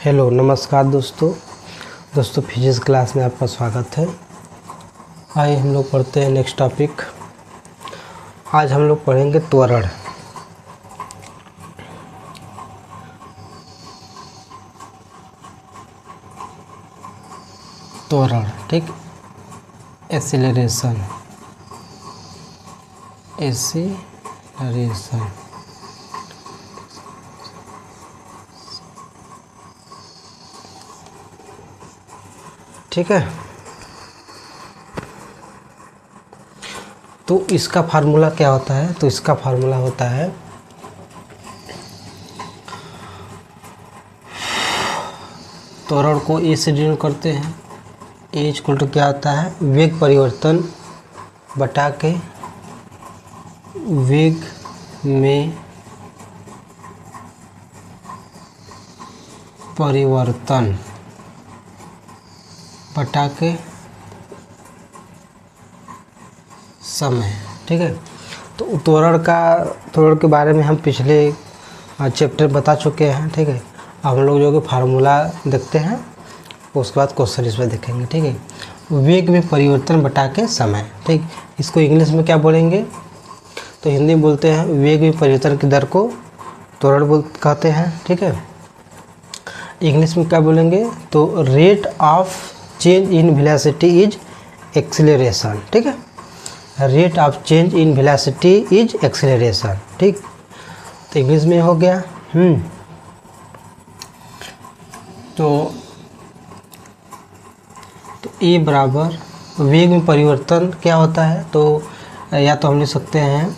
Hello नमस्कार दोस्तों physics class में आपका स्वागत है। आइए हम लोग पढ़ते हैं नेक्स्ट टॉपिक। आज हम लोग पढ़ेंगे त्वरण। त्वरण ठीक, एक्सीलरेशन ठीक है। तो इसका फार्मूला क्या होता है? तो इसका फार्मूला होता है त्वरण को ए से डिनोट करते हैं। ए इक्वल टू क्या होता है? वेग परिवर्तन बटा के वेग में परिवर्तन बटा के समय। ठीक है। तो त्वरण के बारे में हम पिछले चैप्टर बता चुके हैं। ठीक है। अब हम लोग जो कि फार्मूला देखते हैं, उसके बाद क्वेश्चन इसमें देखेंगे। ठीक है। वेग में परिवर्तन बटा के समय। ठीक, इसको इंग्लिश में क्या बोलेंगे? तो हिंदी में बोलते हैं वेग में परिवर्तन की दर को त्वरण कहते हैं। ठीक है। इंग्लिश में क्या बोलेंगे? तो rate of change in velocity is acceleration. ठीक है। Rate of change in velocity is acceleration. ठीक, तो इंग्लिश में हो गया। तो ए बराबर वेग में परिवर्तन क्या होता है? तो या तो हम लिख सकते हैं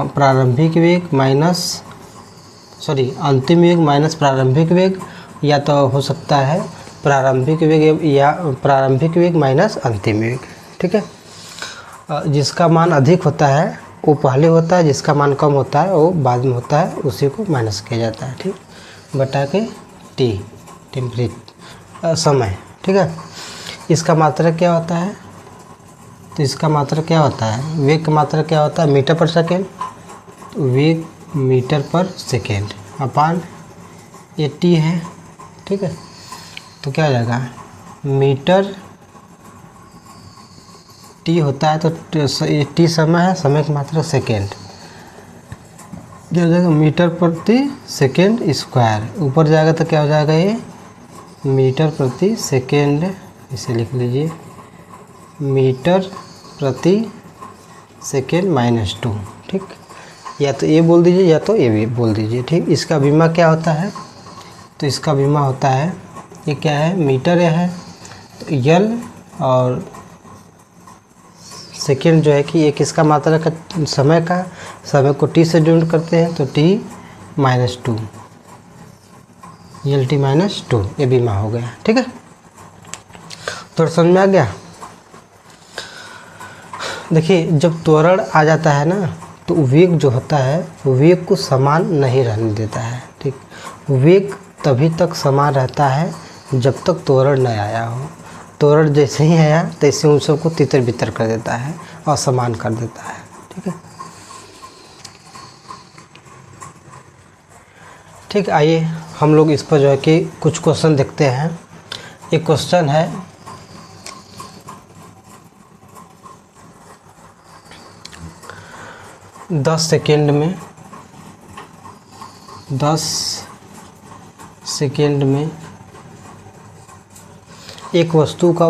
प्रारंभिक वेग अंतिम वेग माइनस प्रारंभिक वेग, या तो हो सकता है प्रारंभिक वेग या प्रारंभिक वेग माइनस अंतिम वेग। ठीक है। जिसका मान अधिक होता है वो पहले होता है, जिसका मान कम होता है वो बाद में होता है, उसी को माइनस किया जाता है। ठीक, बटा के टी टेम्परेचर समय। ठीक है। इसका मात्रक क्या होता है? तो इसका मात्रक क्या होता है? वेग का मात्रक क्या होता है? मीटर पर सेकेंड। वेग मीटर पर सेकेंड अपान ये टी है। ठीक है। तो क्या हो जाएगा? मीटर टी होता है तो टी समय है, समय की मात्रा सेकेंड। क्या हो जाएगा? मीटर प्रति सेकेंड स्क्वायर। ऊपर जाएगा तो क्या हो जाएगा? ये मीटर प्रति सेकेंड, इसे लिख लीजिए मीटर प्रति सेकेंड माइनस 2। ठीक, या तो ये बोल दीजिए या तो ये भी बोल दीजिए। ठीक, इसका बीमा क्या होता है? तो इसका बीमा होता है, ये क्या है? मीटर है तो यल, और सेकेंड जो है कि ये किसका मात्रा का समय को टी से डिनोट करते हैं, तो टी माइनस 2 यल टी माइनस 2, ये बीमा हो गया। ठीक है। तो समझ में आ गया? देखिए, जब त्वरण आ जाता है ना, तो वेग जो होता है वेग को समान नहीं रहने देता है। ठीक, वेग तभी तक समान रहता है जब तक त्वरण न आया हो। त्वरण जैसे ही आया तैसे उन सबको तितर बितर कर देता है और समान कर देता है। ठीक है। ठीक, आइए हम लोग इस पर जो है कि कुछ क्वेश्चन देखते हैं। एक क्वेश्चन है, दस सेकेंड में एक वस्तु के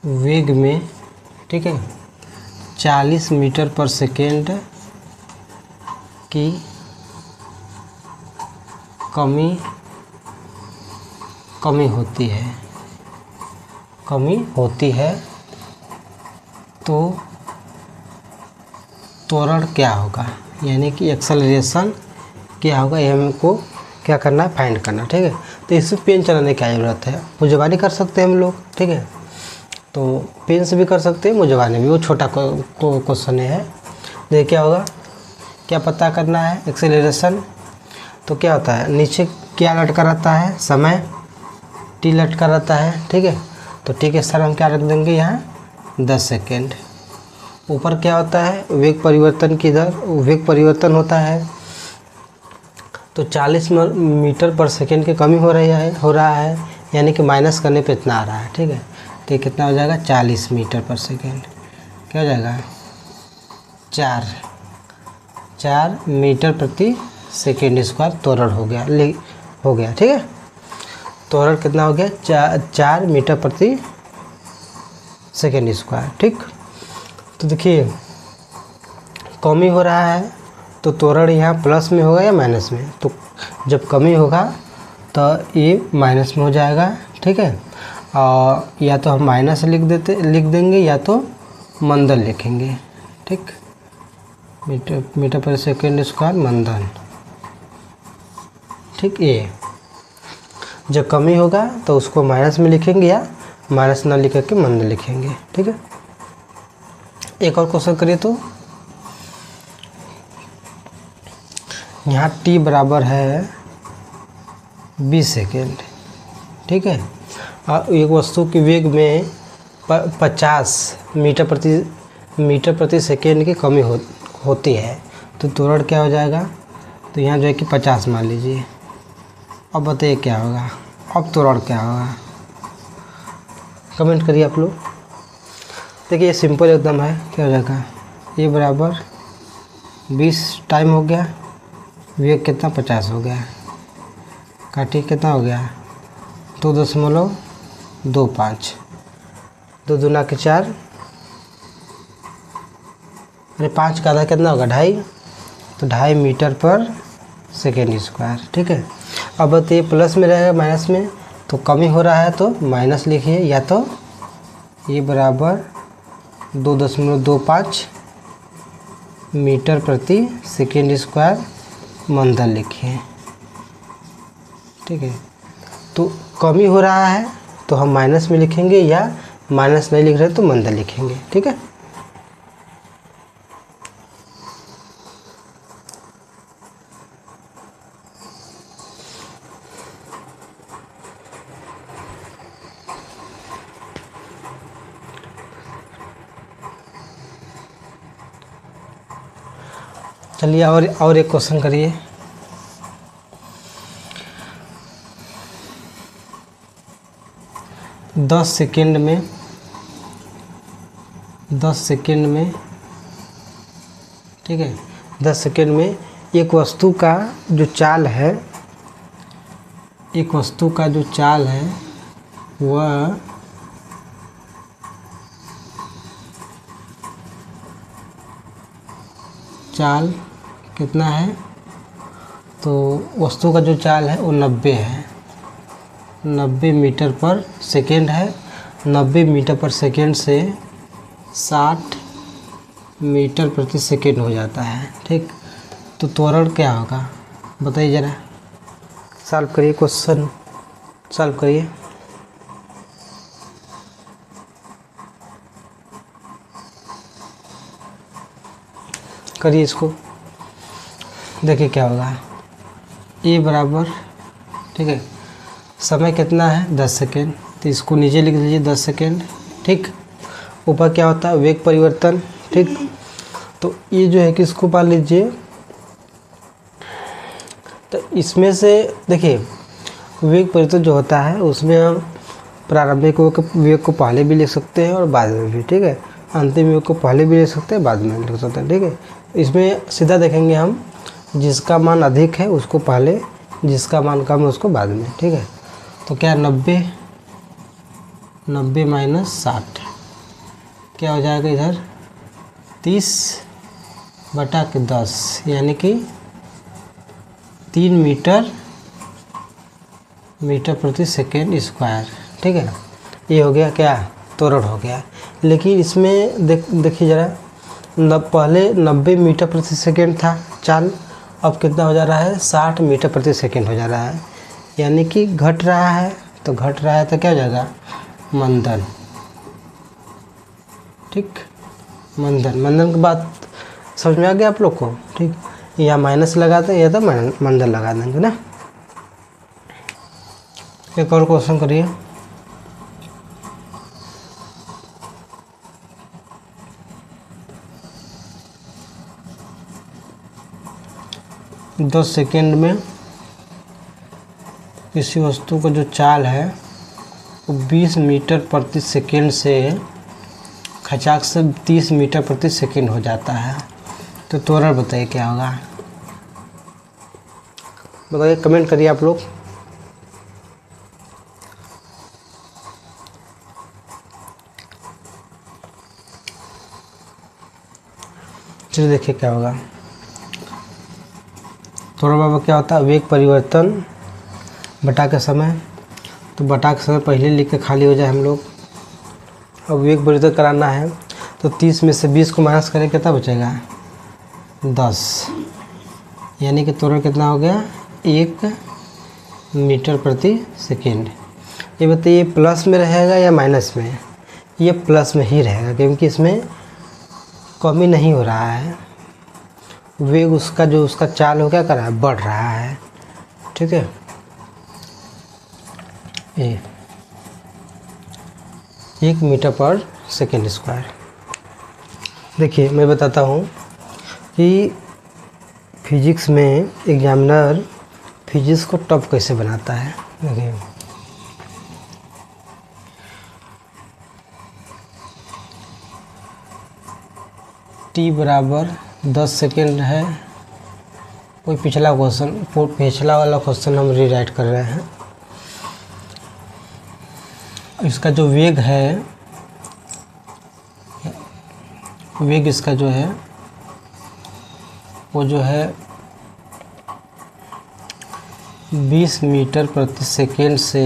वेग में ठीक है 40 मीटर पर सेकेंड की कमी होती है तो त्वरण क्या होगा, यानी कि एक्सेलरेशन क्या होगा, ये हमको क्या करना है? फाइंड करना। ठीक है। तो इसमें पेन चलाने की ज़रूरत है। मुझवानी कर सकते हैं हम लोग। ठीक है। तो पेन से भी कर सकते हैं, मुझवानी भी, वो छोटा क्वेश्चन है। देखिए क्या होगा, क्या पता करना है? एक्सेलरेशन। तो क्या होता है? नीचे क्या लटका रहता है? समय। टी लटका रहता है, ठीक है। तो टी के स्थान हम क्या रख देंगे यहाँ 10 सेकेंड। ऊपर क्या होता है, वेग परिवर्तन की दर, वेग परिवर्तन होता है, तो 40 मीटर पर सेकेंड की कमी हो रहा है, यानी कि माइनस करने पे इतना आ रहा है, ठीक है। तो कितना हो जाएगा 40 मीटर पर सेकेंड, क्या हो जाएगा 4 मीटर प्रति सेकेंड स्क्वायर त्वरण हो गया, ठीक है। त्वरण कितना हो गया 4 मीटर प्रति सेकेंड स्क्वायर, ठीक। तो देखिए कमी हो रहा है तो त्वरण यहाँ प्लस में होगा या माइनस में, तो जब कमी होगा तो ये माइनस में हो जाएगा, ठीक है। और या तो हम माइनस लिख देंगे या तो मंदन लिखेंगे, ठीक। मीटर पर सेकेंड स्क्वायर मंदन, ठीक। ये जब कमी होगा तो उसको माइनस में लिखेंगे या माइनस ना लिख के मंदन लिखेंगे, ठीक है। एक और क्वेश्चन करिए तो यहाँ t बराबर है 20 सेकेंड, ठीक है। और एक वस्तु की वेग में 50 मीटर प्रति सेकेंड की कमी होती है, तो त्वरण क्या हो जाएगा, तो यहाँ जो है कि 50 मान लीजिए। अब बताइए क्या होगा, अब त्वरण क्या होगा, कमेंट करिए आप लोग। देखिए ये सिंपल एकदम है, क्या हो जाएगा ये बराबर 20 टाइम हो गया, वेग कितना 50 हो गया, काटिए कितना हो गया 2.25, 2 दूना के 4, अरे 5 का आधा कितना होगा 2.5, तो 2.5 मीटर पर सेकेंड स्क्वायर, ठीक है। अब ये प्लस में रहेगा माइनस में, तो कमी हो रहा है तो माइनस लिखिए, या तो ये बराबर 2.25 मीटर प्रति सेकेंड स्क्वायर मंदन लिखिए, ठीक है। तो कमी हो रहा है तो हम माइनस में लिखेंगे, या माइनस नहीं लिख रहे तो मंदन लिखेंगे, ठीक है। चलिए और एक क्वेश्चन करिए। दस सेकेंड में, ठीक है, 10 सेकेंड में एक वस्तु का जो चाल है, वह चाल कितना है, तो वस्तु का जो चाल है वो 90 है, 90 मीटर पर सेकेंड है। 90 मीटर पर सेकेंड से 60 मीटर प्रति सेकेंड हो जाता है, ठीक। तो त्वरण क्या होगा बताइए ज़रा, सॉल्व करिए, क्वेश्चन सॉल्व करिए। करिए इसको, देखिए क्या होगा, ए बराबर, ठीक है, समय कितना है 10 सेकेंड, तो इसको नीचे लिख लीजिए 10 सेकेंड, ठीक। ऊपर क्या होता है वेग परिवर्तन, ठीक। तो ये जो है कि इसको पा लीजिए, तो इसमें से देखिए वेग परिवर्तन जो होता है उसमें हम प्रारंभिक वेग को पहले भी लिख सकते हैं और बाद में भी, ठीक है। अंतिम वेग को पहले भी लिख सकते हैं, बाद में लिख सकते हैं, ठीक है। इसमें सीधा देखेंगे हम, जिसका मान अधिक है उसको पहले, जिसका मान कम है उसको बाद में, ठीक है। तो क्या 90 माइनस 60 क्या हो जाएगा इधर 30/10, यानी कि 3 मीटर प्रति सेकेंड स्क्वायर, ठीक है। ये हो गया क्या त्वरण हो गया। लेकिन इसमें देखिए ज़रा, पहले 90 मीटर प्रति सेकेंड था चाल, अब कितना हो जा रहा है 60 मीटर प्रति सेकेंड हो जा रहा है, यानी कि घट रहा है। तो घट रहा है तो क्या हो जाएगा मंदन, ठीक। मंदन की बात समझ में आ गया आप लोग को, ठीक। या माइनस लगाते हैं या तो मंदन लगा देंगे ना। एक और क्वेश्चन करिए। दस सेकेंड में किसी वस्तु का जो चाल है वो 20 मीटर प्रति सेकेंड से खचाक से 30 मीटर प्रति सेकेंड हो जाता है, तो त्वरण बताइए क्या होगा। बताइए, कमेंट करिए आप लोग। चलिए देखिए क्या होगा। त्वरण बाबा क्या होता है, वेग परिवर्तन बटा के समय। तो बटा के समय पहले लिख के खाली हो जाए हम लोग। अब वेग परिवर्तन कराना है तो 30 में से 20 को माइनस करें, कितना बचेगा 10, यानी कि त्वरण कितना हो गया 1 मीटर प्रति सेकेंड। ये बताइए प्लस में रहेगा या माइनस में। ये प्लस में ही रहेगा क्योंकि इसमें कमी नहीं हो रहा है, वेग उसका जो उसका चाल हो क्या कर रहा है, बढ़ रहा है। ठीक है, ये 1 मीटर पर सेकेंड स्क्वायर। देखिए मैं बताता हूँ कि फिजिक्स में एग्जामिनर फिजिक्स को टफ कैसे बनाता है। देखिए टी बराबर 10 सेकेंड है। कोई पिछला वाला क्वेश्चन हम रीराइट कर रहे हैं। इसका जो वेग है, वेग इसका जो है वो जो है 20 मीटर प्रति सेकेंड से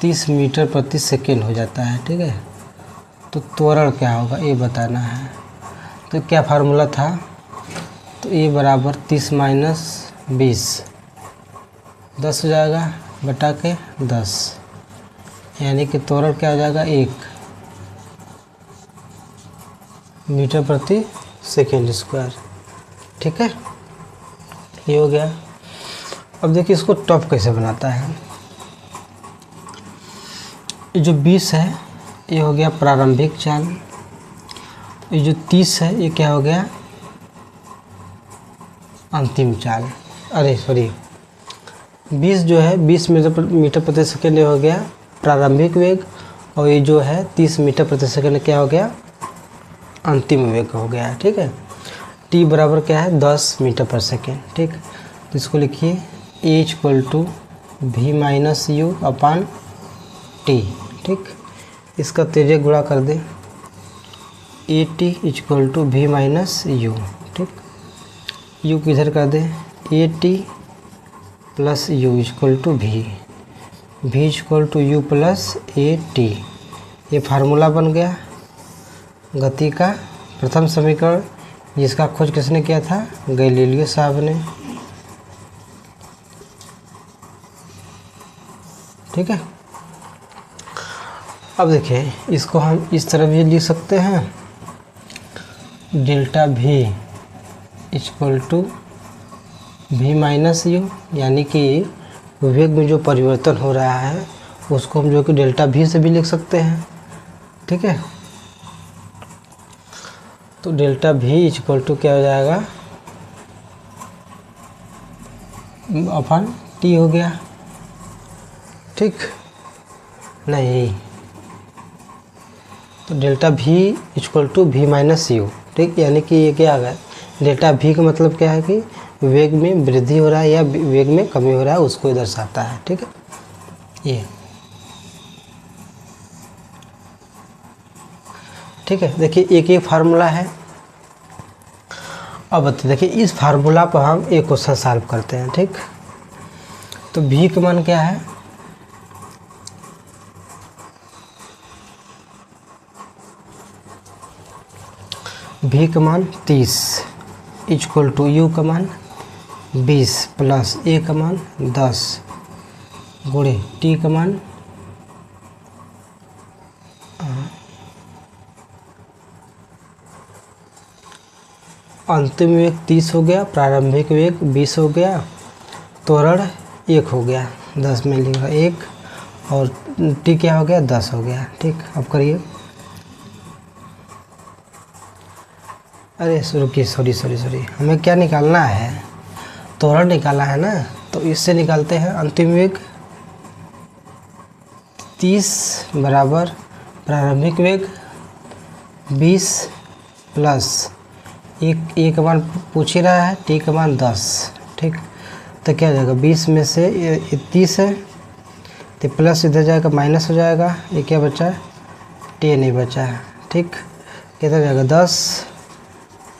30 मीटर प्रति सेकेंड हो जाता है। ठीक है, तो त्वरण क्या होगा ये बताना है। तो क्या फार्मूला था, तो ए बराबर 30 माइनस 20 10 हो जाएगा बटा के 10, यानी कि त्वरण क्या हो जाएगा 1 मीटर प्रति सेकेंड स्क्वायर। ठीक है, ये हो गया। अब देखिए इसको टफ कैसे बनाता है। ये जो 20 है ये हो गया प्रारंभिक चाल, ये जो 30 है ये क्या हो गया अंतिम चाल। अरे सॉरी, 20 जो है 20 मीटर प्रति सेकेंड हो गया प्रारंभिक वेग, और ये जो है 30 मीटर प्रति सेकेंड क्या हो गया अंतिम वेग हो गया। ठीक है, टी बराबर क्या है 10 मीटर पर सेकेंड। ठीक, तो इसको लिखिए a equal to we minus u upon t. ठीक, इसका तेजे गुणा कर दे, a t equal to we minus you. ठीक, यू किधर कर दे, a t plus u equal to v, v equal to u plus a t. ये फार्मूला बन गया गति का प्रथम समीकरण, जिसका खोज किसने किया था, गैलीलियो साहब ने। ठीक है, अब देखिए इसको हम इस तरह भी लिख सकते हैं, delta V equal to we minus U, यानी कि वेग में जो परिवर्तन हो रहा है उसको हम जो कि डेल्टा भी से भी लिख सकते हैं। ठीक है, तो डेल्टा भी इक्वल टू क्या हो जाएगा अपन टी हो गया। ठीक, नहीं तो delta V equal to we minus you. ठीक, यानी कि ये क्या आ गया, डेल्टा भी का मतलब क्या है कि वेग में वृद्धि हो रहा है या वेग में कमी हो रहा है उसको दर्शाता है। ठीक है, ये ठीक है। देखिए एक एक फार्मूला है। अब देखिए इस फार्मूला पर हम एक क्वेश्चन सॉल्व करते हैं। ठीक, तो भी का मान क्या है, भी का मान 30 इक्वल टू यू का मान 20 प्लस ए का मान 10 गुणे टी का मान अंतिम वेग 30 हो गया, प्रारंभिक वेग 20 हो गया, त्वरण 1 हो गया। 10 में लिख रहा 1 और t क्या हो गया 10 हो गया। ठीक, अब करिए। अरे रुकिए, सॉरी हमें क्या निकालना है, त्वरण निकालना है ना। तो इससे निकालते हैं अंतिम वेग 30 बराबर प्रारंभिक वेग 20 प्लस एक का मान पूछ ही रहा है, t का मान 10। ठीक, तो क्या हो जाएगा 20 में से ये 30 है तो प्लस इधर जाएगा माइनस हो जाएगा, ये क्या बचा है 10 नहीं बचा है। ठीक, कितना हो जाएगा 10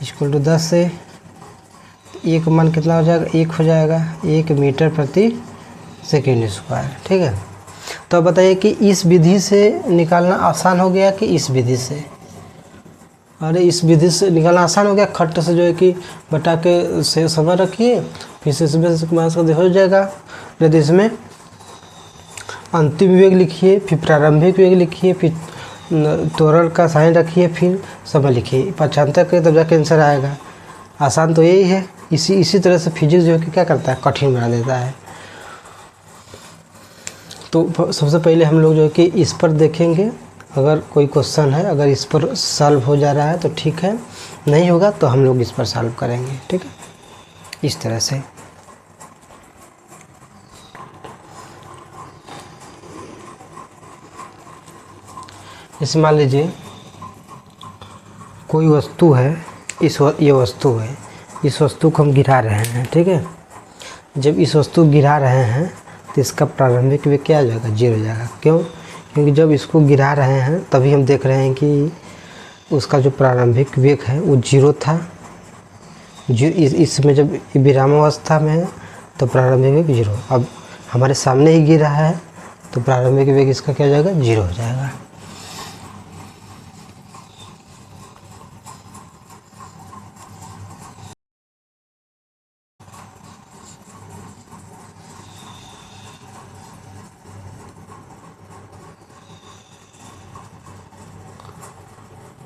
इक्वल टू 10 से एक मान कितना हो जाएगा 1 हो जाएगा, 1 मीटर प्रति सेकेंड स्क्वायर। ठीक है, तो अब बताइए कि इस विधि से निकालना आसान हो गया कि इस विधि से। अरे इस विधि से निकालना आसान हो गया, खट्ट से जो है कि बटा के से समय रखिए, फिर से इसमें माइनस कर हो जाएगा। यदि इसमें अंतिम वेग लिखिए, फिर प्रारंभिक वेग लिखिए, फिर त्वरण का साइन रखिए, फिर समय लिखिए, पक्षांतर करिए तब जाके आंसर आएगा। आसान तो यही है। इसी तरह से फिजिक्स जो है कि क्या करता है, कठिन बना देता है। तो सबसे पहले हम लोग जो है कि इस पर देखेंगे, अगर कोई क्वेश्चन है, अगर इस पर सॉल्व हो जा रहा है तो ठीक है, नहीं होगा तो हम लोग इस पर सॉल्व करेंगे। ठीक है, इस तरह से। जैसे मान लीजिए कोई वस्तु है, ये वस्तु है, इस वस्तु को हम गिरा रहे हैं। ठीक है, जब इस वस्तु गिरा रहे हैं तो इसका प्रारंभिक वेग क्या आ जाएगा 0 हो जाएगा। क्यों? क्योंकि जब इसको गिरा रहे हैं तभी हम देख रहे हैं कि उसका जो प्रारंभिक वेग है वो 0 था। इसमें जब विरामावस्था में है तो प्रारंभिक वेग 0। अब हमारे सामने ही गिरा है तो प्रारंभिक वेग इसका क्या हो जाएगा 0 हो जाएगा।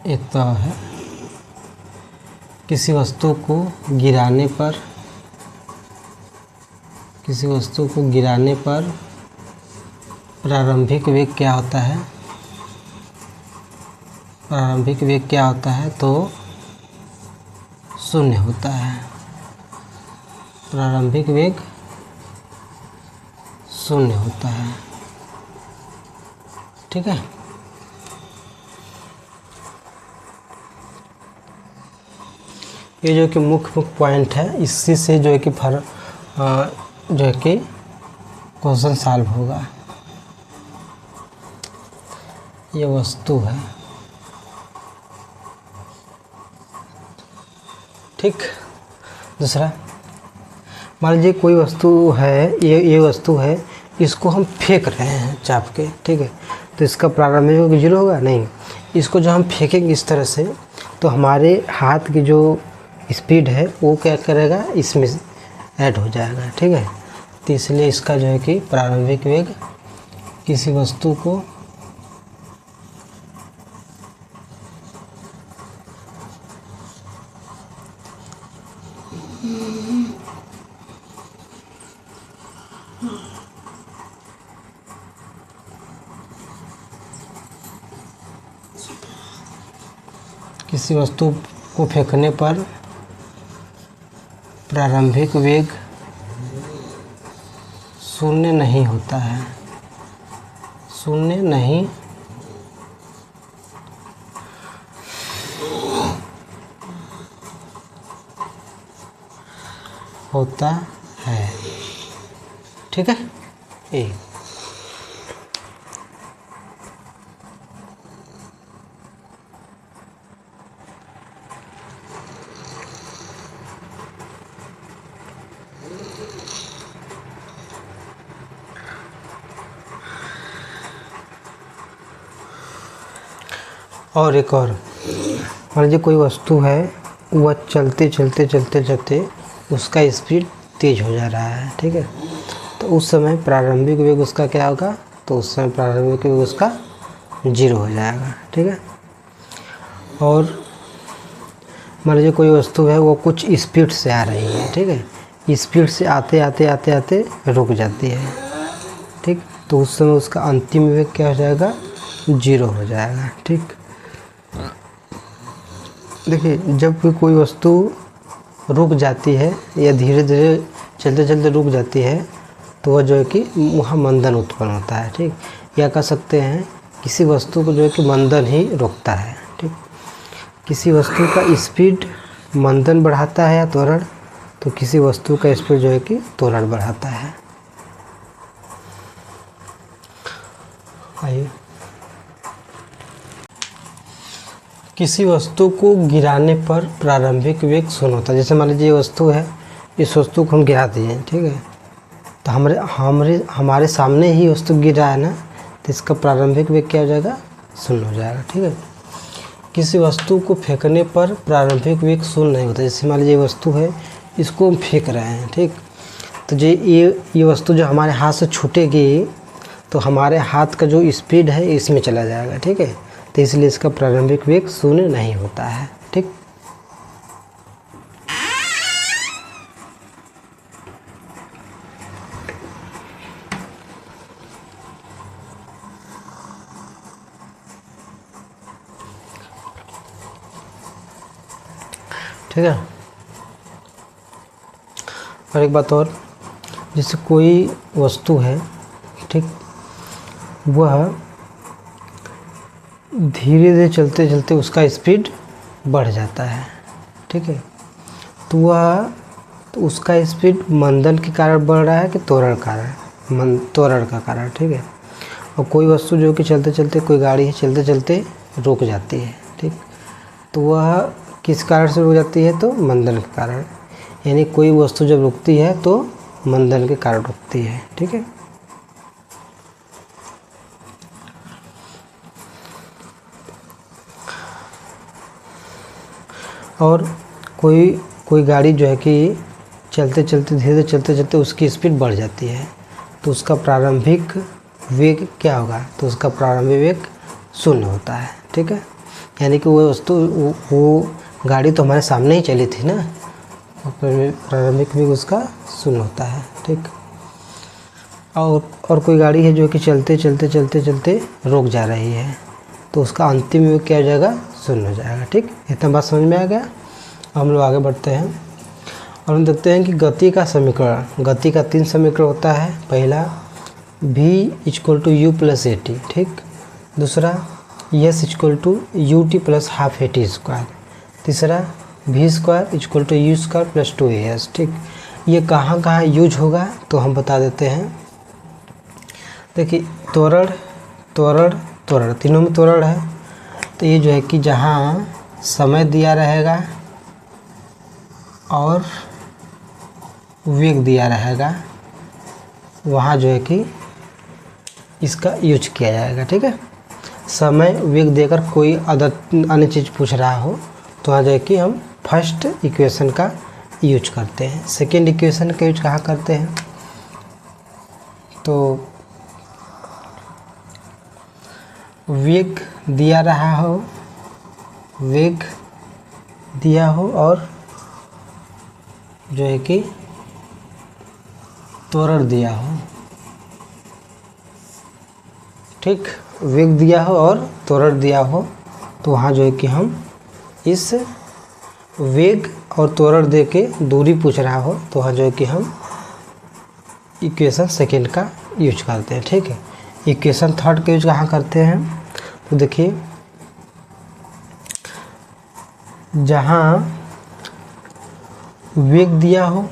एक तो है किसी वस्तु को गिराने पर प्रारंभिक वेग क्या होता है, प्रारंभिक वेग क्या होता है तो 0 होता है। प्रारंभिक वेग 0 होता है। ठीक है, ये जो कि मुख्य पॉइंट है, इसी से जो है कि जो है कि क्वेश्चन सॉल्व होगा। ये वस्तु है। ठीक, दूसरा मान लीजिए कोई वस्तु है, ये वस्तु है, इसको हम फेंक रहे हैं चाप के। ठीक है, तो इसका प्रारंभिक वेग 0 होगा नहीं। इसको जो हम फेंकेंगे इस तरह से तो हमारे हाथ की जो स्पीड है वो क्या करेगा, इसमें ऐड हो जाएगा। ठीक है, तो इसलिए इसका जो है कि प्रारंभिक वेग किसी वस्तु को फेंकने पर प्रारंभिक वेग 0 नहीं होता है, 0 नहीं होता है। ठीक है, ए और एक और मान लीजिए कोई वस्तु है, वह चलते उसका स्पीड तेज हो जा रहा है। ठीक है, तो उस समय प्रारंभिक वेग उसका क्या होगा, तो उस समय प्रारंभिक वेग उसका 0 हो जाएगा। ठीक है, और मान लीजिए कोई वस्तु है वो कुछ स्पीड से आ रही है। ठीक है, स्पीड से आते रुक जाती है। ठीक। तो उस समय उसका अंतिम वेग क्या हो जाएगा, 0 हो जाएगा। ठीक, देखिए जब भी कोई वस्तु रुक जाती है या धीरे धीरे चलते चलते रुक जाती है तो वह जो है कि वहाँ मंदन उत्पन्न होता है। ठीक, या कह सकते हैं किसी वस्तु को जो है कि मंदन ही रोकता है। ठीक, किसी वस्तु का स्पीड मंदन बढ़ाता है या त्वरण, तो किसी वस्तु का स्पीड जो है कि त्वरण बढ़ाता है। आइए, किसी वस्तु को गिराने पर प्रारंभिक वेग 0 होता है। जैसे मान लीजिए ये वस्तु है, इस वस्तु को हम गिरा दिए, ठीक है, तो हमारे सामने ही वस्तु गिरा है ना, तो इसका प्रारंभिक वेग क्या हो जाएगा, 0 हो जाएगा। ठीक है, किसी वस्तु को फेंकने पर प्रारंभिक वेग 0 नहीं होता। जैसे मान लीजिए वस्तु है, इसको हम फेंक रहे हैं, ठीक, तो ये वस्तु जो हमारे हाथ से छूटेगी तो हमारे हाथ का जो स्पीड है इसमें चला जाएगा। ठीक है, तो इसलिए इसका प्रारंभिक वेग 0 नहीं होता है। ठीक, ठीक है। और एक बात और, जैसे कोई वस्तु है, ठीक, वह धीरे धीरे चलते चलते उसका स्पीड बढ़ जाता है। ठीक है, तो उसका स्पीड मंदन के कारण बढ़ रहा है कि त्वरण का कारण। ठीक है, और कोई वस्तु जो कि चलते चलते, कोई गाड़ी है चलते चलते रुक जाती है। ठीक, तो वह किस कारण से रुक जाती है, तो मंदन के कारण। यानी कोई वस्तु जब रुकती है तो मंदन के कारण रुकती है। ठीक है, और कोई गाड़ी जो है कि चलते चलते धीरे चलते चलते उसकी स्पीड बढ़ जाती है, तो उसका प्रारंभिक वेग क्या होगा, तो उसका प्रारंभिक वेग 0 होता है। ठीक है, यानी कि वो गाड़ी तो हमारे सामने ही चली थी ना, प्रारंभिक वेग उसका 0 होता है। ठीक, और कोई गाड़ी है जो कि चलते चलते चलते चलते रुक जा रही है, तो उसका अंतिम वेग क्या हो जाएगा, 0 हो जाएगा। ठीक, इतना बात समझ में आ गया। हम लोग आगे बढ़ते हैं और हम देखते हैं कि गति का समीकरण। गति का 3 समीकरण होता है। पहला v = u + at, ठीक। दूसरा s = ut + ½ at²। तीसरा v² = u² + 2as। ठीक, ये कहाँ कहाँ यूज होगा तो हम बता देते हैं। देखिए त्वरण तीनों में त्वरण है, तो ये जो है कि जहाँ समय दिया रहेगा और वेग दिया रहेगा वहाँ जो है कि इसका यूज किया जाएगा। ठीक है, समय वेग देकर कोई अन्य चीज़ पूछ रहा हो तो वहाँ जो है कि हम फर्स्ट इक्वेशन का यूज करते हैं। सेकेंड इक्वेशन का यूज कहाँ करते हैं, तो वेग दिया हो और जो है कि त्वरण दिया हो। ठीक, वेग दिया हो और त्वरण दिया हो, तो वहाँ जो है कि हम इस वेग और त्वरण दे के दूरी पूछ रहा हो तो वहाँ जो है कि हम इक्वेशन सेकेंड का यूज करते हैं। ठीक है, इक्वेशन थर्ड का यूज कहाँ करते हैं, तो देखिए जहाँ वेग दिया हो,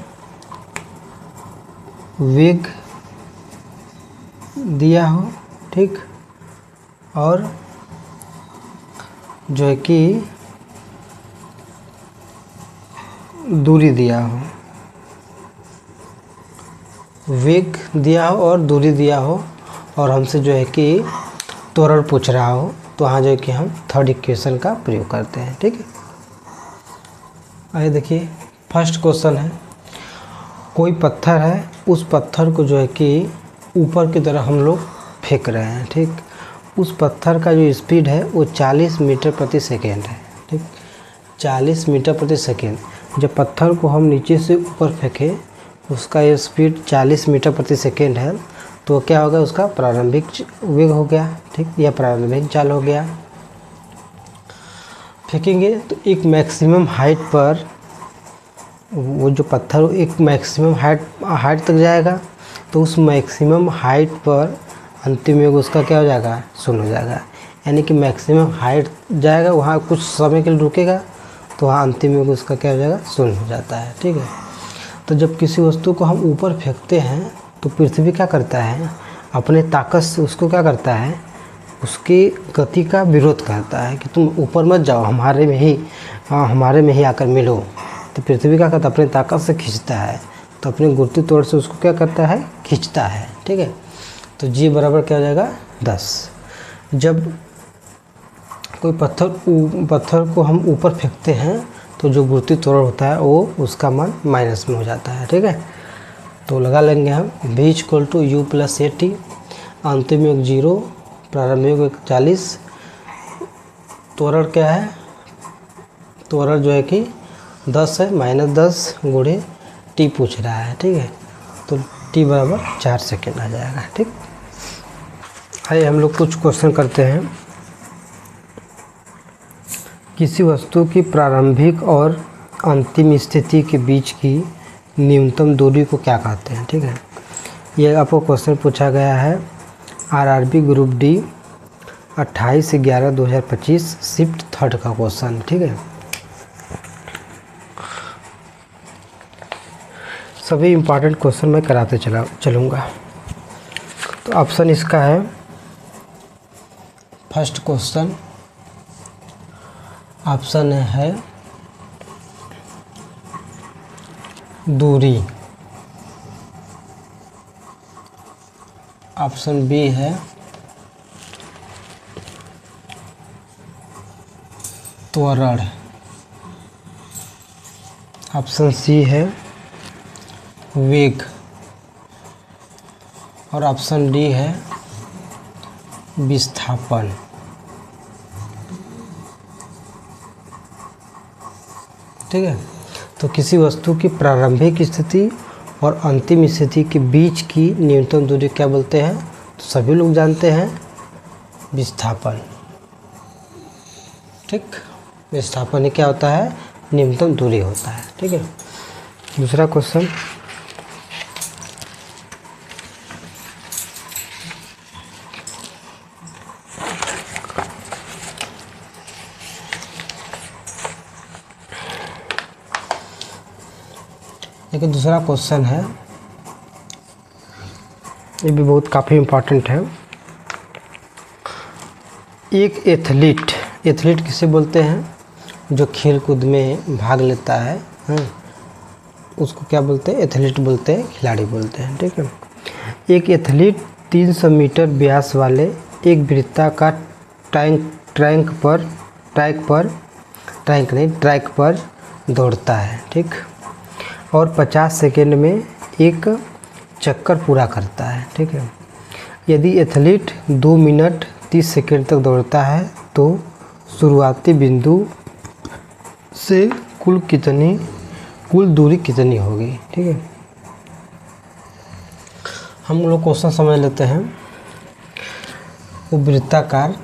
ठीक, और जो है कि दूरी दिया हो, वेग दिया हो और दूरी दिया हो, और हमसे जो है कि त्वरण पूछ रहा हो, तो वहाँ जो है कि हम थर्ड इक्वेशन का प्रयोग करते हैं। ठीक है, आइए देखिए फर्स्ट क्वेश्चन है, कोई पत्थर है, उस पत्थर को जो है कि ऊपर की तरफ हम लोग फेंक रहे हैं। ठीक, उस पत्थर का जो स्पीड है वो 40 मीटर प्रति सेकेंड है। ठीक, 40 मीटर प्रति सेकेंड। जब पत्थर को हम नीचे से ऊपर फेंके उसका ये स्पीड 40 मीटर प्रति सेकेंड है, तो क्या होगा, उसका प्रारंभिक वेग हो गया, ठीक, या प्रारंभिक चाल हो गया। फेंकेंगे तो एक मैक्सिमम हाइट पर वो जो पत्थर एक मैक्सिमम हाइट तक जाएगा, तो उस मैक्सिमम हाइट पर अंतिम वेग उसका क्या हो जाएगा, 0 हो जाएगा। यानी कि मैक्सिमम हाइट जाएगा, वहाँ कुछ समय के लिए रुकेगा, तो वहाँ अंतिम वेग उसका क्या हो जाएगा, 0 हो जाता है, ठीक है। तो जब किसी वस्तु को हम ऊपर फेंकते हैं तो पृथ्वी क्या करता है, अपने ताकत से उसको क्या करता है, उसकी गति का विरोध करता है कि तुम ऊपर मत जाओ, हमारे में ही आकर मिलो। तो पृथ्वी क्या करता है, अपनी ताकत से खींचता है, तो अपने गुरुत्वाकर्षण तौर से उसको क्या करता है, खींचता है, ठीक है। तो जी बराबर क्या हो जाएगा, 10। जब कोई पत्थर को हम ऊपर फेंकते हैं तो जो गुरुत्वाकर्षण त्वरण होता है वो उसका मान माइनस में हो जाता है, ठीक है। तो लगा लेंगे हम v = u + at, अंतिम वेग 0, प्रारंभिक वेग 40, त्वरण क्या है, त्वरण जो है कि 10 है, -10 गुणे t पूछ रहा है, ठीक है। तो t बराबर 4 सेकेंड आ जाएगा, ठीक। आइए हम लोग कुछ क्वेश्चन करते हैं। किसी वस्तु की प्रारंभिक और अंतिम स्थिति के बीच की न्यूनतम दूरी को क्या कहते हैं, ठीक है। ये आपको क्वेश्चन पूछा गया है RRB group D 28/11/2025 shift 3rd का क्वेश्चन, ठीक है। सभी इम्पॉर्टेंट क्वेश्चन मैं कराते चलूँगा। तो ऑप्शन इसका है, फर्स्ट क्वेश्चन ऑप्शन है दूरी, ऑप्शन बी है त्वरण, ऑप्शन सी है वेग और ऑप्शन डी है विस्थापन। ठीक है। तो किसी वस्तु की प्रारंभिक स्थिति और अंतिम स्थिति के बीच की न्यूनतम दूरी क्या बोलते हैं, तो सभी लोग जानते हैं विस्थापन। ठीक, विस्थापन ही क्या होता है, न्यूनतम दूरी होता है। ठीक है। दूसरा क्वेश्चन, लेकिन दूसरा क्वेश्चन है, ये भी बहुत काफ़ी इम्पोर्टेंट है। एक एथलीट किसे बोलते हैं, जो खेल कूद में भाग लेता है, उसको क्या बोलते हैं, एथलीट बोलते हैं, खिलाड़ी बोलते हैं। ठीक है। एक एथलीट 300 मीटर व्यास वाले एक वृत्ताकार ट्रैक पर दौड़ता है। ठीक, और 50 सेकेंड में एक चक्कर पूरा करता है। ठीक है। यदि एथलीट 2 मिनट 30 सेकेंड तक दौड़ता है तो शुरुआती बिंदु से कुल दूरी कितनी होगी। ठीक है। हम लोग क्वेश्चन समझ लेते हैं। वो वृत्ताकार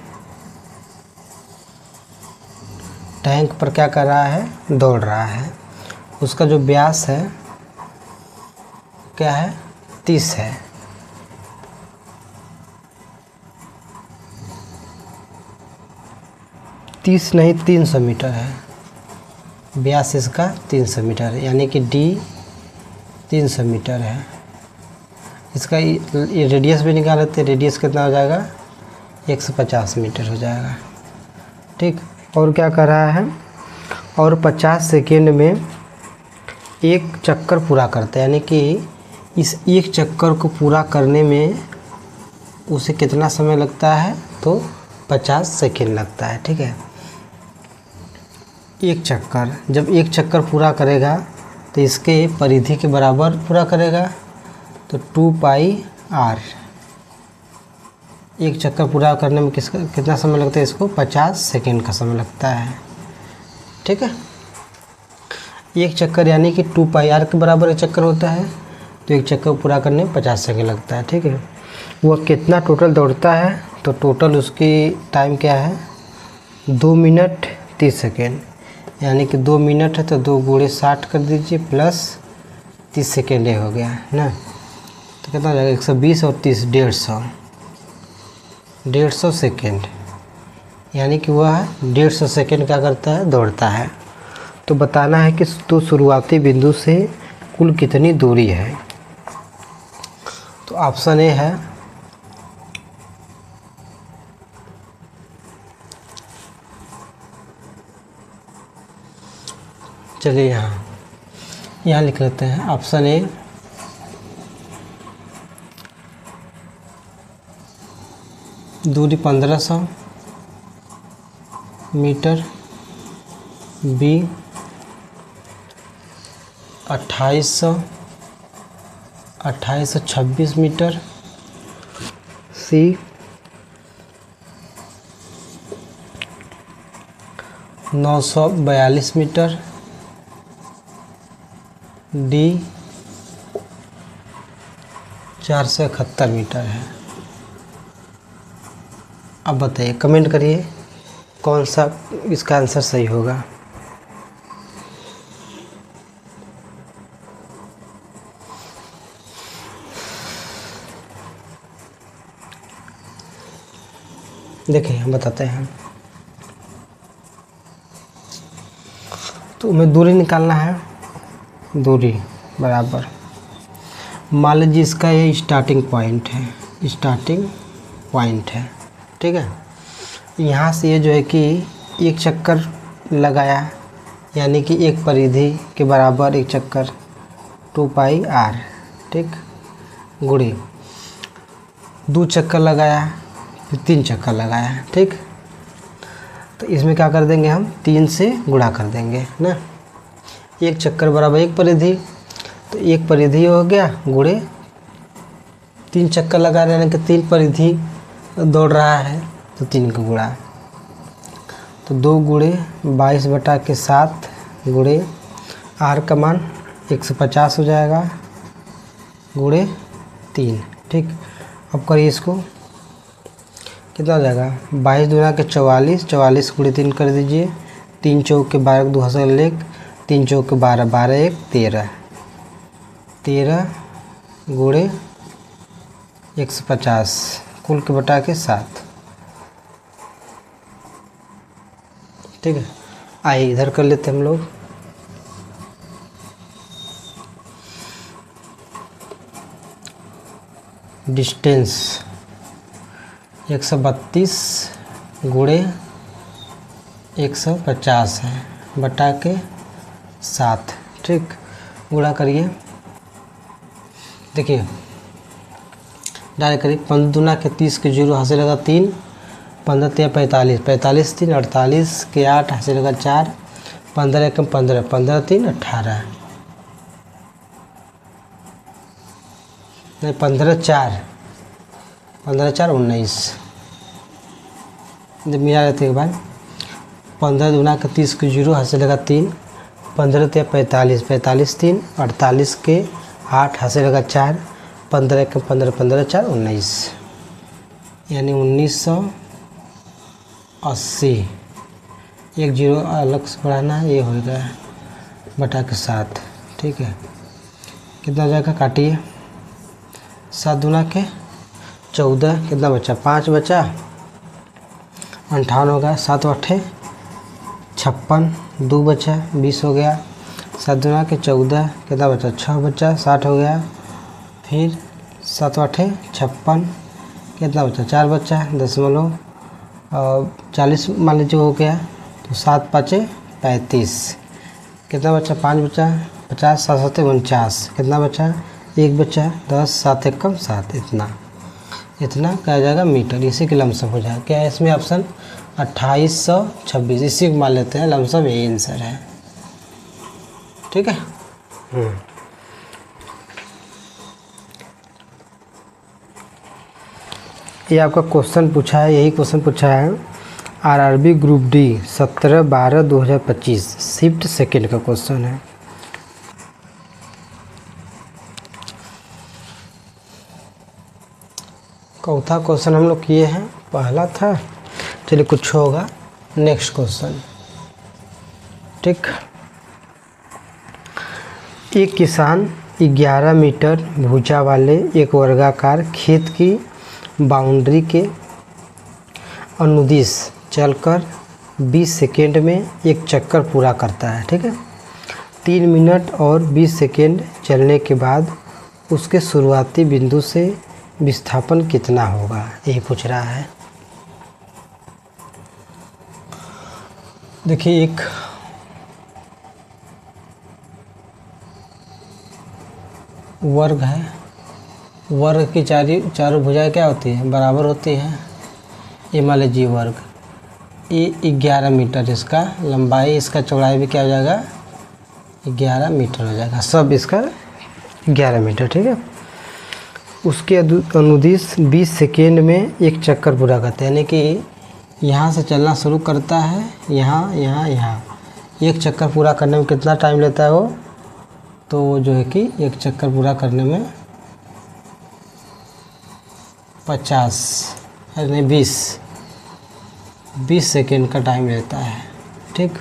टैंक पर क्या कर रहा है, दौड़ रहा है। उसका जो व्यास है क्या है, 30 है। तीस नहीं, 300 मीटर है व्यास इसका, 300 मीटर है, यानी कि डी 300 मीटर है। इसका ये रेडियस भी निकाल लेते हैं, रेडियस कितना हो जाएगा, 150 मीटर हो जाएगा। ठीक, और क्या कर रहा है, और 50 सेकेंड में एक चक्कर पूरा करता है, यानी कि इस एक चक्कर को पूरा करने में उसे कितना समय लगता है, तो 50 सेकेंड लगता है। ठीक है। एक चक्कर, जब एक चक्कर पूरा करेगा तो इसके परिधि के बराबर पूरा करेगा, तो 2πr। एक चक्कर पूरा करने में कितना समय लगता है, इसको 50 सेकेंड का समय लगता है। ठीक है। एक चक्कर यानी कि 2πr के बराबर एक चक्कर होता है, तो एक चक्कर पूरा करने में 50 सेकेंड लगता है। ठीक है। वह कितना टोटल दौड़ता है, तो टोटल उसकी टाइम क्या है 2 मिनट 30 सेकेंड, यानी कि 2 मिनट है तो 2 गुणे 60 कर दीजिए प्लस 30 सेकेंड ये हो गया ना, तो कितना हो जाएगा 120 और 30 150 सेकेंड, यानी कि वह 150 सेकेंड क्या करता है दौड़ता है। तो बताना है कि तो शुरुआती बिंदु से कुल कितनी दूरी है। तो ऑप्शन ए है चलिए यहाँ लिख लेते हैं ऑप्शन ए दूरी 1500 मीटर, बी 2826 मीटर, सी 942 मीटर, डी 471 मीटर है। अब बताइए, कमेंट करिए कौन सा इसका आंसर सही होगा। देखिए हम बताते हैं, तो हमें दूरी निकालना है, दूरी बराबर मान लीजिए इसका ये स्टार्टिंग पॉइंट है, ठीक है। यहाँ से ये जो है कि एक चक्कर लगाया, यानी कि एक परिधि के बराबर एक चक्कर 2 पाई r, ठीक, गुणे 2 चक्कर लगाया, फिर 3 चक्कर लगाया, ठीक। तो इसमें क्या कर देंगे हम 3 से गुणा कर देंगे ना, एक चक्कर बराबर एक परिधि, तो एक परिधि हो गया गुणे 3 चक्कर लगा रहे हैं कि 3 परिधि दौड़ रहा है, तो 3 का गुणा, तो 2 गुणे 22/7 गुणे r का मान 150 हो जाएगा गुणे 3, ठीक। अब करिए इसको, कितना हो जाएगा 22 दूना के 44, 44 गुणे 3 कर दीजिए, 3 चौक के 12 2 हंसल 1, 3 चौक के 12, 12 1 13, 13 गुणे 150 कुल के बटा के 7, ठीक है। आइए इधर कर लेते हम लोग, डिस्टेंस 132 गुणे 150 है बटा के 7, ठीक, गुणा करिए। देखिए डायरेक्ट करिए, 15 दूना के 30 के 0 हासिल लगा 3, 15 3 45, 45 3 48 के 8 हासिल लगा 4, 15 1 15, 15 3 18, नहीं 15 4 19, जब मिला लेते एक बार, 15 दूना के 30 के 0 हासिल लगा 3, 15 3 45, 45 3 48 के 8 हासिल लगा 4, 15 1 15, 15 4 19, यानी 1980, एक 0 अलग से बढ़ाना है, ये हो गया बटा के 7, ठीक है। कितना हो जाएगा, काटिए, 7 दूना के 14, कितना बचा 5 बचा, 58 हो गया, 7 8 56, 2 बचा 20 हो गया, 7 दूना के 14, कितना बचा 6 बचा 60 हो गया, फिर 7 8 56, कितना बचा 4 बचा 0.40 मान लीजिए हो गया, तो 7 5 35, कितना बचा 5 बचा 50, 7 7 49, कितना बचा 1 बचा 10, 7 1 7, इतना क्या हो जाएगा मीटर, इसी के लमसम हो जाएगा। क्या है इसमें ऑप्शन 2826, इसी को मान लेते हैं लमसम, यही आंसर है, ठीक है। ये आपका क्वेश्चन पूछा है, यही क्वेश्चन पूछा है RRB group D 17/12/2025 shift second का क्वेश्चन है। चौथा क्वेश्चन हम लोग किए हैं, पहला था। चलिए कुछ होगा नेक्स्ट क्वेश्चन। ठीक, एक किसान 11 मीटर भुजा वाले एक वर्गाकार खेत की बाउंड्री के अनुदिश चलकर 20 सेकेंड में एक चक्कर पूरा करता है। ठीक है, 3 मिनट और 20 सेकेंड चलने के बाद उसके शुरुआती बिंदु से विस्थापन कितना होगा, यही पूछ रहा है। देखिए, एक वर्ग है, वर्ग की चारों भुजाएं क्या होती हैं, बराबर होती हैं। ये मान लीजिए वर्ग, ये 11 मीटर इसका लंबाई, इसका चौड़ाई भी क्या हो जाएगा, 11 मीटर हो जाएगा, सब इसका 11 मीटर। ठीक है, उसके अनुदिश 20 सेकेंड में एक चक्कर पूरा करते हैं, यानी कि यहाँ से चलना शुरू करता है, यहाँ यहाँ यहाँ, एक चक्कर पूरा करने में कितना टाइम लेता है वो, तो जो है कि एक चक्कर पूरा करने में 50 यानी 20 सेकेंड का टाइम लेता है। ठीक,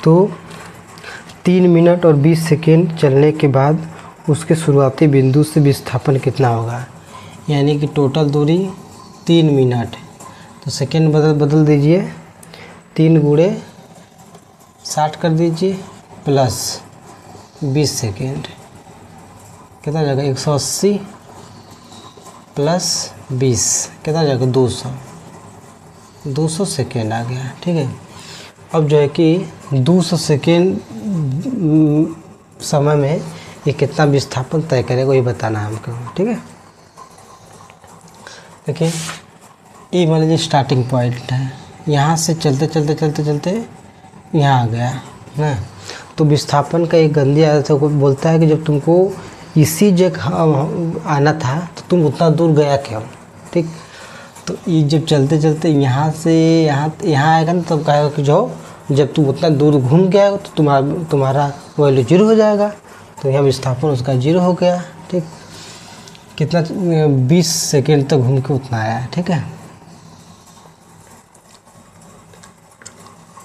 तो 3 मिनट और 20 सेकेंड चलने के बाद उसके शुरुआती बिंदु से विस्थापन कितना होगा, यानी कि टोटल दूरी 3 मिनट, तो सेकेंड बदल दीजिए, 3 गुणे 60 कर दीजिए प्लस 20 सेकेंड, कितना जाएगा 180 प्लस 20 कितना जाएगा 200 सेकेंड आ गया। ठीक है, अब जो है कि 200 सेकेंड समय में ये कितना विस्थापन तय करेगा, ये बताना है हमको। ठीक है, देखिए ये मान लीजिए स्टार्टिंग पॉइंट है, यहाँ से चलते चलते चलते चलते यहाँ आ गया ना, तो विस्थापन का एक गंदी आदत है, बोलता है कि जब तुमको इसी जगह आना था तो तुम उतना दूर गया क्यों। ठीक, तो ये जब चलते चलते यहाँ से यहाँ आएगा ना, तब कहेगा कि जो जब तुम उतना दूर घूम गया तो तुम्हारा वैल्यू 0 हो जाएगा, तो यहाँ विस्थापन उसका 0 हो गया। ठीक, कितना 20 सेकेंड तक घूम के उतना आया। ठीक है,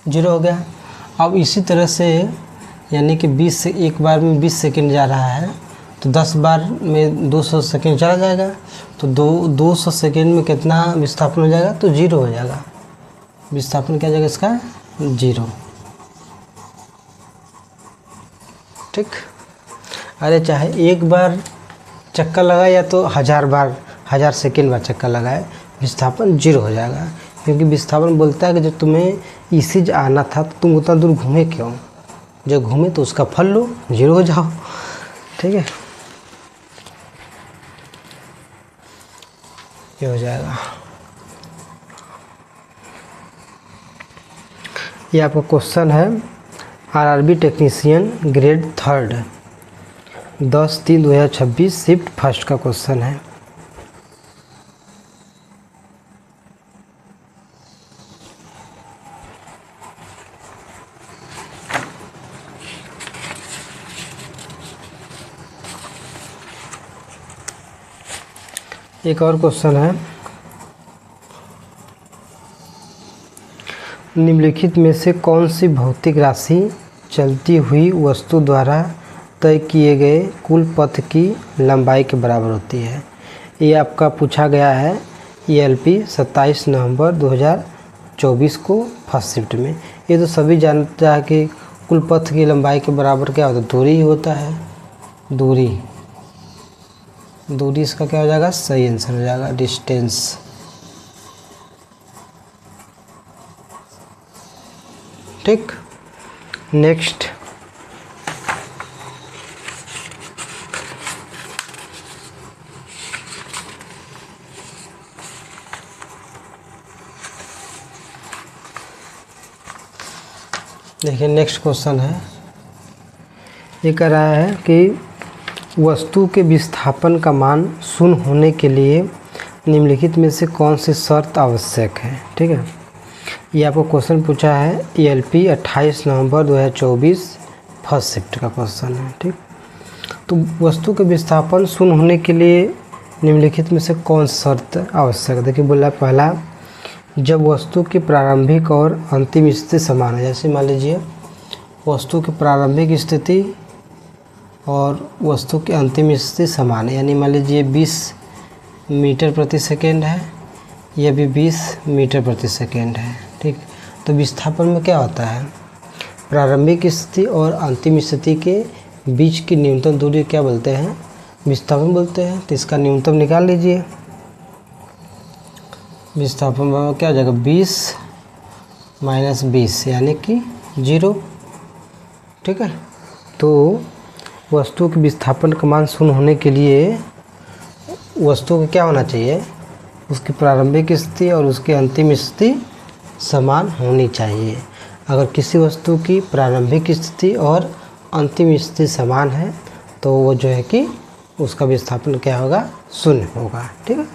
0 हो गया। अब इसी तरह से यानी कि 20 से एक बार में 20 सेकेंड जा रहा है, तो 10 बार में 200 सेकेंड चला जाएगा, तो 200 सेकेंड में कितना विस्थापन हो जाएगा, तो 0 हो जाएगा। विस्थापन क्या जाएगा इसका 0। ठीक, अरे चाहे एक बार चक्कर लगाए या तो 1000 सेकेंड बाद चक्कर लगाए, विस्थापन 0 हो जाएगा, क्योंकि विस्थापन बोलता है कि जब तुम्हें इसी आना था तो तुम उतना दूर घूमे क्यों, जब घूमे तो उसका फल लो, 0 हो जाओ। ठीक है, ये हो जाएगा। ये आपका क्वेश्चन है RRB technician grade 3 10/3/2026 shift first का क्वेश्चन है। एक और क्वेश्चन है, निम्नलिखित में से कौन सी भौतिक राशि चलती हुई वस्तु द्वारा तय किए गए कुल पथ की लंबाई के बराबर होती है। ये आपका पूछा गया है ELP 27 नवंबर 2024 को फर्स्ट शिफ्ट में। ये तो सभी जानता है कि कुल पथ की लंबाई के बराबर क्या होता है, दूरी ही होता है। दूरी इसका क्या हो जाएगा, सही आंसर हो जाएगा डिस्टेंस। ठीक, नेक्स्ट देखिए, नेक्स्ट क्वेश्चन है, ये कह रहा है कि वस्तु के विस्थापन का मान 0 होने के लिए निम्नलिखित में से कौन सी शर्त आवश्यक है। ठीक है, ये आपको क्वेश्चन पूछा है ELP 28 नवंबर 2024 फर्स्ट शिफ्ट का क्वेश्चन है। ठीक, तो वस्तु के विस्थापन 0 होने के लिए निम्नलिखित में से कौन सी शर्त आवश्यक है? देखिए बोला पहला, जब वस्तु की प्रारंभिक और अंतिम स्थिति समान है। जैसे मान लीजिए वस्तु की प्रारंभिक स्थिति और वस्तु की अंतिम स्थिति समान है, यानी मान लीजिए 20 मीटर प्रति सेकेंड है, यह भी 20 मीटर प्रति सेकेंड है, ठीक। तो विस्थापन में क्या होता है, प्रारंभिक स्थिति और अंतिम स्थिति के बीच की न्यूनतम दूरी क्या बोलते हैं, विस्थापन बोलते हैं। तो इसका न्यूनतम निकाल लीजिए। विस्थापन में क्या हो जाएगा, 20 माइनस 20 यानी कि 0, ठीक है। तो वस्तु के विस्थापन का मान शून्य होने के लिए वस्तु को क्या होना चाहिए, उसकी प्रारंभिक स्थिति और उसकी अंतिम स्थिति समान होनी चाहिए। अगर किसी वस्तु की प्रारंभिक स्थिति और अंतिम स्थिति समान है तो वो जो है कि उसका विस्थापन क्या होगा, शून्य होगा, ठीक है।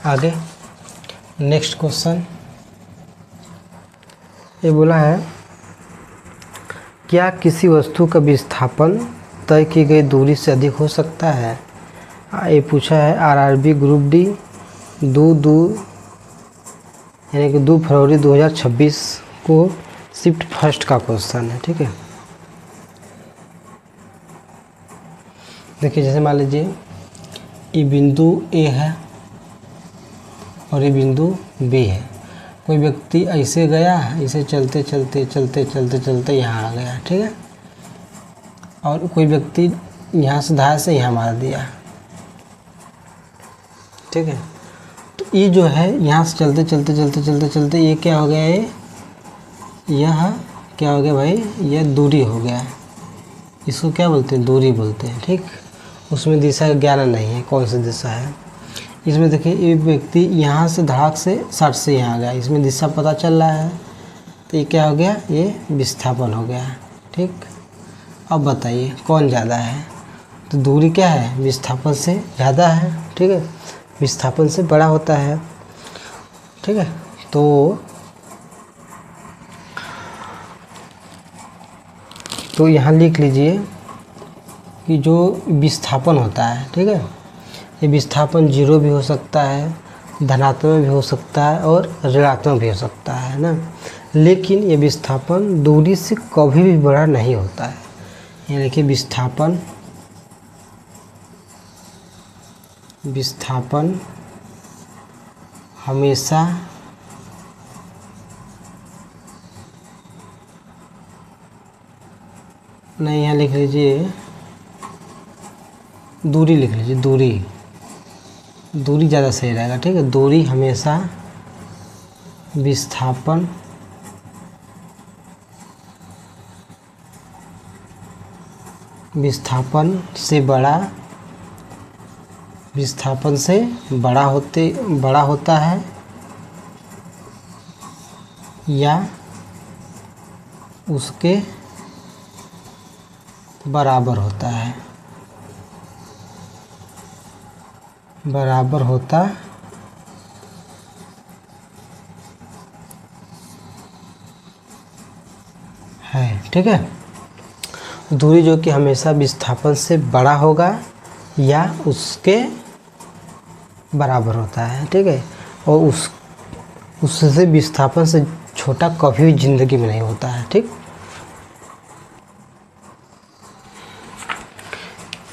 आगे नेक्स्ट क्वेश्चन ये बोला है, क्या किसी वस्तु का विस्थापन तय की गई दूरी से अधिक हो सकता है? ये पूछा है आरआरबी ग्रुप डी 2 यानी कि 2 फरवरी 2026 को शिफ्ट फर्स्ट का क्वेश्चन है, ठीक है। देखिए जैसे मान लीजिए ये बिंदु ए है और ये बिंदु बी है। कोई व्यक्ति ऐसे गया, ऐसे चलते चलते चलते चलते चलते यहाँ आ गया, ठीक है। और कोई व्यक्ति यहाँ से धार से यहाँ मार दिया, ठीक है। तो ये जो है यहाँ से चलते चलते चलते चलते चलते ये क्या हो गया, यह क्या हो गया भाई, ये दूरी हो गया। इसको क्या बोलते हैं, दूरी बोलते हैं, ठीक। उसमें दिशा ज्ञान नहीं है कौन सी दिशा है। इसमें देखिए ये व्यक्ति यहाँ से धड़ाक से 60 से यहाँ आ गया, इसमें दिशा पता चल रहा है। तो ये क्या हो गया, ये विस्थापन हो गया, ठीक। अब बताइए कौन ज़्यादा है, तो दूरी क्या है, विस्थापन से ज़्यादा है, ठीक है, विस्थापन से बड़ा होता है, ठीक है। तो यहाँ लिख लीजिए कि जो विस्थापन होता है, ठीक है, ये विस्थापन 0 भी हो सकता है, धनात्मक भी हो सकता है और ऋणात्मक भी हो सकता है ना, लेकिन ये विस्थापन दूरी से कभी भी बड़ा नहीं होता है। यानी कि विस्थापन हमेशा नहीं, यहाँ लिख लीजिए दूरी, लिख लीजिए दूरी ज़्यादा सही रहेगा, ठीक है। दूरी हमेशा विस्थापन से बड़ा होता है या उसके बराबर होता है, ठीक है। दूरी जो कि हमेशा विस्थापन से बड़ा होगा या उसके बराबर होता है, ठीक है, और उससे विस्थापन से छोटा कभी भी जिंदगी में नहीं होता है, ठीक।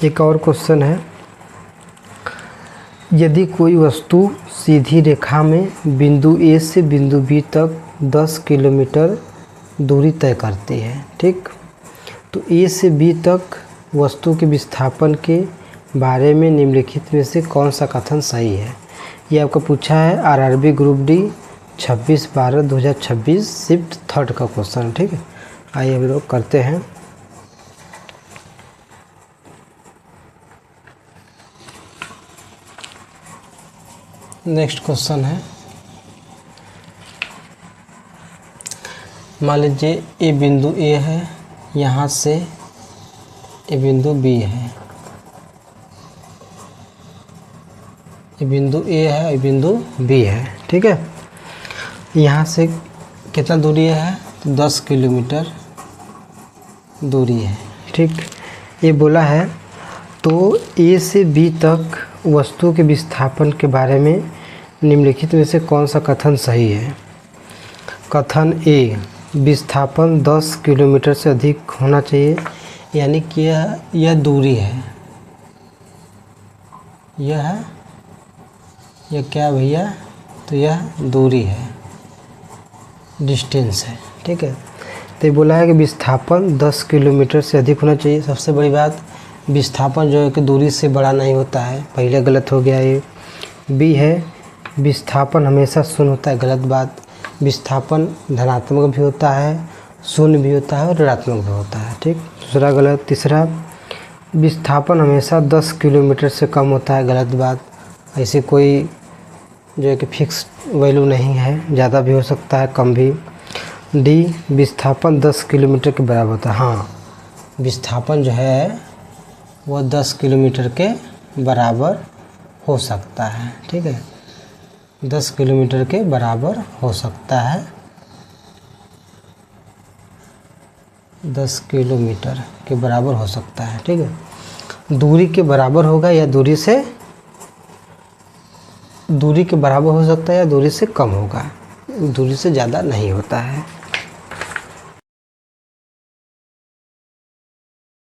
एक और क्वेश्चन है, यदि कोई वस्तु सीधी रेखा में बिंदु ए से बिंदु बी तक 10 किलोमीटर दूरी तय करती है, ठीक, तो ए से बी तक वस्तु के विस्थापन के बारे में निम्नलिखित में से कौन सा कथन सही है। ये आपको पूछा है RRB group D 26/12/2026 shift third का क्वेश्चन, ठीक है। आइए हम लोग करते हैं। नेक्स्ट क्वेश्चन है, मान लीजिए ये बिंदु ए है, यहाँ से ये बिंदु बी है, ये बिंदु ए है, ये बिंदु बी है, ठीक है। यहाँ से कितना दूरी है, तो 10 किलोमीटर दूरी है। ठीक, ये बोला है तो ए से बी तक वस्तु के विस्थापन के बारे में निम्नलिखित में से कौन सा कथन सही है। कथन ए, विस्थापन 10 किलोमीटर से अधिक होना चाहिए, यानी कि यह दूरी है, यह क्या भैया, तो यह दूरी है, डिस्टेंस है। ठीक है, तो ये बोला है कि विस्थापन 10 किलोमीटर से अधिक होना चाहिए। सबसे बड़ी बात, विस्थापन जो है कि दूरी से बड़ा नहीं होता है, पहले गलत हो गया ये। बी है, विस्थापन हमेशा शून्य होता है, गलत बात। विस्थापन धनात्मक भी होता है, शून्य भी होता है और ऋणात्मक भी होता है। ठीक, दूसरा गलत। तीसरा, विस्थापन हमेशा 10 किलोमीटर से कम होता है, गलत बात। ऐसे कोई जो है कि फिक्स वैल्यू नहीं है, ज़्यादा भी हो सकता है, कम भी। डी, विस्थापन 10 किलोमीटर के बराबर होता है। हाँ, विस्थापन जो है वो 10 किलोमीटर के बराबर हो सकता है। ठीक है, 10 किलोमीटर के बराबर हो सकता है, 10 किलोमीटर के बराबर हो सकता है। ठीक है, दूरी के बराबर होगा या दूरी के बराबर हो सकता है या दूरी से कम होगा, दूरी से ज़्यादा नहीं होता है।